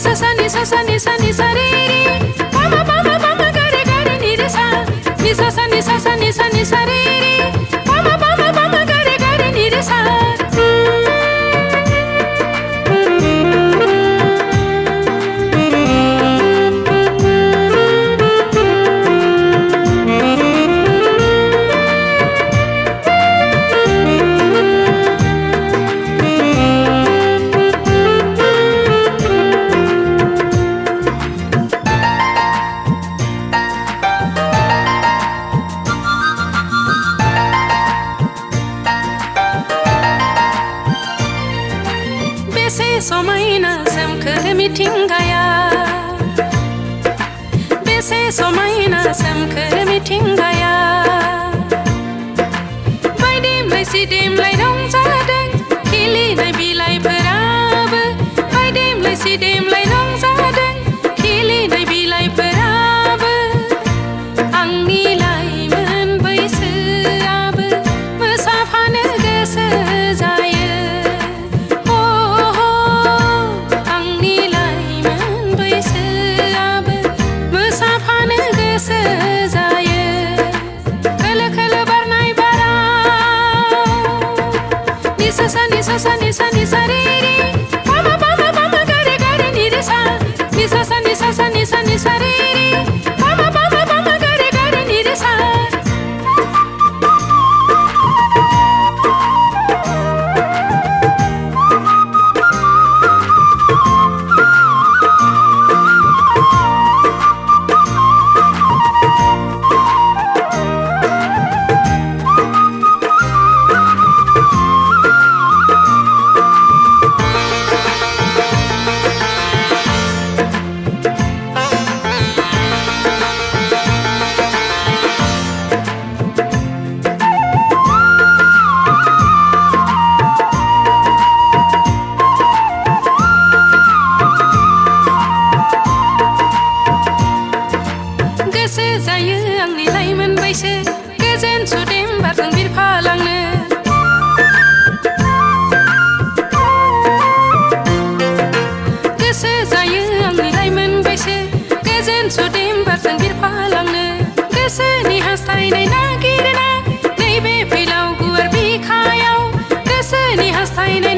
सा सा नि सा सा नि सा नि सा रे रे प म प म प म ग रे ग रे नि रे सा नि सा सा नि सा सा नि सा नि सा रे रे प म प म प म ग रे ग रे नि रे सा। बेसे समायना सोमखोर मिथिंगाया बेसे समायना सोमखोर मिथिंगाया बायदेमलाय सिदेमलाय रंजादों खिलिनाय बिलाइफोराबो बायदेमलाय सिदेमलाय रंजादों खिलिनाय बिलाइफोराबो आंनि लाइमोन बैसोआबो मोसाफानो गोसो जायो। सा सा नि सा सा नि सा नि सा रे रे प म प म प म ग रे ग रे नि रे सा नि सा सा नि सा सा नि सा नि सा रे रे प म प म प म ग रे ग रे नि रे सा। गोसो जायो आंनि लाइमोन बैसो गोजोन सुदेम बारजों बिरफालांनो गोसो जायो आंनि लाइमोन बैसो गोजोन सुदेम बारजों बिरफालांनो गोसोनि हास्थायनाय नागिरना नैबे फैलाव गुवार बिखायाव गोसोनि हास्थायनाय